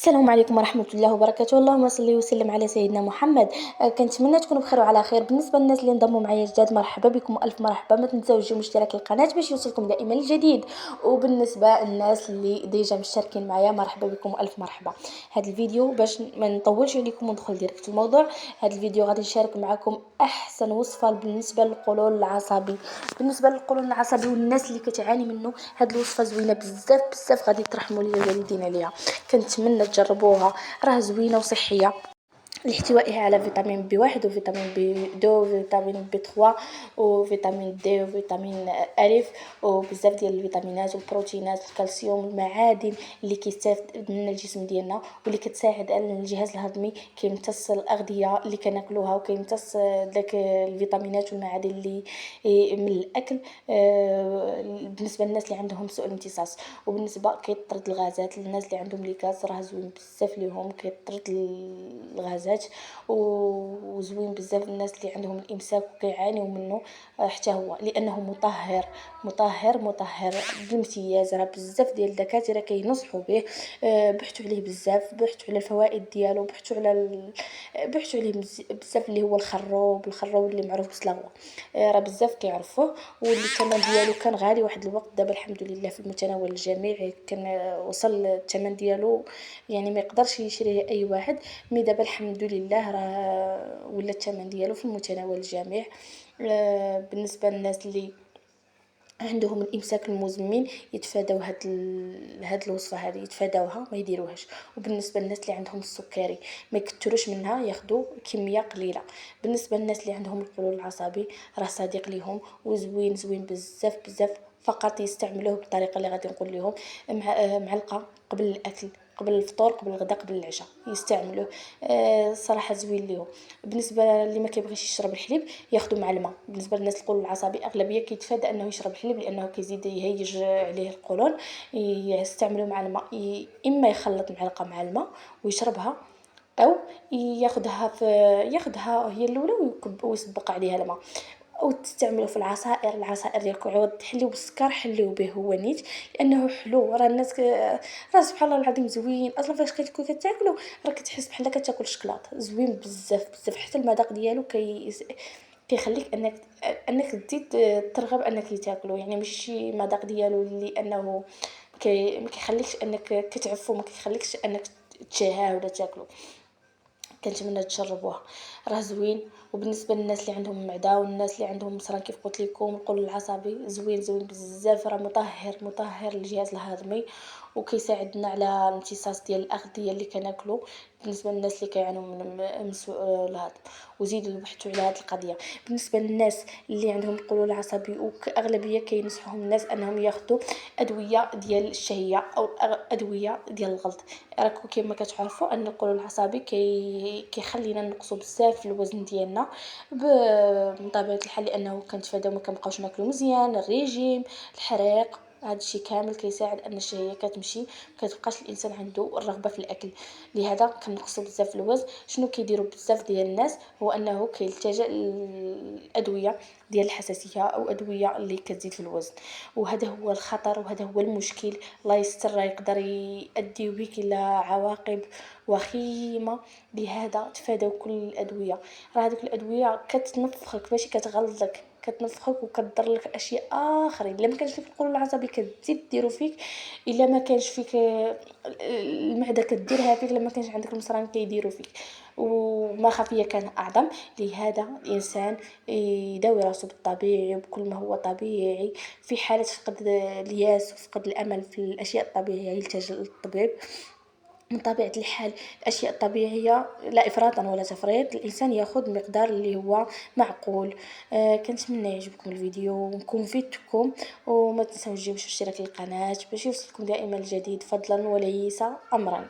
السلام عليكم ورحمة الله وبركاته. اللهم صل وسلم على سيدنا محمد. كنتمنى تكونوا بخير وعلى خير. بالنسبة للناس اللي انضموا معايا جداد، مرحبا بكم والف مرحبا. ما تنساوش تجيو اشتراك القناة باش يوصلكم دائما الجديد. وبالنسبة للناس اللي ديجا مشتركين معايا، مرحبا بكم والف مرحبا. هذا الفيديو باش ما نطولش عليكم وندخل ديريكت في الموضوع. هذا الفيديو غادي نشارك معكم احسن وصفة بالنسبة للقولون العصبي. بالنسبة للقولون العصبي والناس اللي كتعاني منه، هذه الوصفة زوينة بزاف بزاف، غادي ترحموا لي الوالدين عليها. كنتمنى تجربوها، راه زوينه وصحيه لاحتوائها على فيتامين بي 1 وفيتامين بي 2 وفيتامين بي 3 وفيتامين دي وفيتامين الف، وبزاف ديال الفيتامينات والبروتينات والكالسيوم والمعادن اللي كيستافد من الجسم ديالنا، واللي كتساعد على الجهاز الهضمي، كيمتص الاغذيه اللي كناكلوها، وكيمتص داك الفيتامينات والمعادن اللي من الاكل. بالنسبه للناس اللي عندهم سوء الامتصاص، وبالنسبه كيطرد الغازات للناس اللي عندهم ليكاز، راه زوين بزاف ليهم، كيطرد الغازات. وزوين بزاف الناس اللي عندهم الامساك وكيعانيو منه، حتى هو لانه مطهر بامتياز. راه بزاف ديال الدكاتره كينصحوا به، بحثوا عليه بزاف، بحثوا على الفوائد ديالو، بحثوا عليه بزاف، اللي هو الخروب اللي معروف بسلاغوا. راه بزاف كيعرفوه، واللي الثمن ديالو كان غالي واحد الوقت. دابا الحمد لله في المتناول الجميع، كان وصل الثمن ديالو يعني ما يقدرش يشريه اي واحد. مي دابا الحمد لله راه ولا الثمن ديالو في المتناول الجميع. بالنسبه للناس اللي عندهم الامساك المزمن، يتفاداو هاد الوصفه هذه، يتفاداوها ما يديروهاش. وبالنسبه للناس اللي عندهم السكري، ما يكثروش منها، ياخذوا كميه قليله. بالنسبه للناس اللي عندهم القولون العصبي، راه صديق ليهم وزوين بزاف بزاف. فقط يستعملوه بالطريقه اللي غادي نقول لهم. معلقه قبل الاكل، قبل الفطور، قبل الغداء، قبل العشاء يستعملوه. صراحه زوين ليهم. بالنسبه اللي ما كيبغيش يشرب الحليب، ياخذوا مع الماء. بالنسبه للناس القولون العصبي، اغلبيه كيتفادى انه يشرب الحليب لانه كيزيد يهيج عليه القولون. يستعملوا مع الماء، اما يخلط معلقه مع الماء ويشربها، او ياخذها هي الاولى ويسبق عليها الماء. او تستعملوا في العصائر ديالكم، عوض تحليو بالسكر حليو به هو نيت، لانه حلو. راه الناس راه سبحان الله العظيم زوين اصلا. فاش كتكون كتاكلوا راه كتحس بحال كتاكل شكلاط. زوين بزاف بزاف، حتى المذاق ديالو كيخليك انك تزيد ترغب انك تاكلو. يعني ماشي شي مذاق ديالو اللي انه ما كيخليكش انك كتعفو، ما كيخليكش انك تشهاه ولا تاكلو. كنتمنى تجربوها، راه زوين. وبالنسبه للناس اللي عندهم معده والناس اللي عندهم مصران، كيف قلت لكم القولون العصبي، زوين بزاف. راه مطهر للجهاز الهضمي، وكيساعدنا على الامتصاص ديال الاغذيه اللي كناكلو. بالنسبه للناس اللي كيعانوا من سوء الهضم، وزيدوا يبحثوا على هذه القضيه. بالنسبه للناس اللي عندهم القولون العصبي، وكاغلبيه كينصحهم الناس انهم ياخذوا ادويه ديال الشهيه او ادويه ديال الغلط. راكم كما كتعرفوا ان القولون العصبي كيخلينا نقصوا بزاف في الوزن ديالنا بطبيعه الحال، لانه كنتفاداو ما كنبقاوش ناكلوا مزيان، الريجيم، الحريق. هذا الشيء كامل كيساعد ان الشهيه كتمشي، كتبقاش الانسان عنده الرغبه في الاكل. لهذا كنقصوا بزاف في الوزن. شنو كيديروا بزاف ديال الناس هو انه كيلتجئ للادويه ديال الحساسيه، او ادويه اللي كتزيد في الوزن. وهذا هو الخطر، وهذا هو المشكل. الله يستر، يقدر يؤدي بك الى عواقب وخيمه. لهذا تفادوا كل الادويه. راه هذوك الادويه كتنفخك ماشي كتغلظك، كتنفخك وكضر لك اشياء اخرين. الا ما كانش فيك القولون العصبي كتزيد ديرو فيك. الا ما كانش فيك المعده كديرها فيك. لما كانش عندك المصران كيديروا فيك. وما خفيه كان اعظم. لهذا الانسان يداوي راسو بالطبيعي وبكل ما هو طبيعي. في حاله فقد الياس وفقد الامل في الاشياء الطبيعيه يلتجئ للطبيب. من طبيعة الحال الأشياء الطبيعية لا إفراطا ولا تفريط، الإنسان ياخذ مقدار اللي هو معقول. كنتمنى يعجبكم الفيديو ونكون فدتكم. وما تنساوش تجيبوا اشتراك للقناة باش يوصلكم دائما الجديد، فضلا وليس أمرا.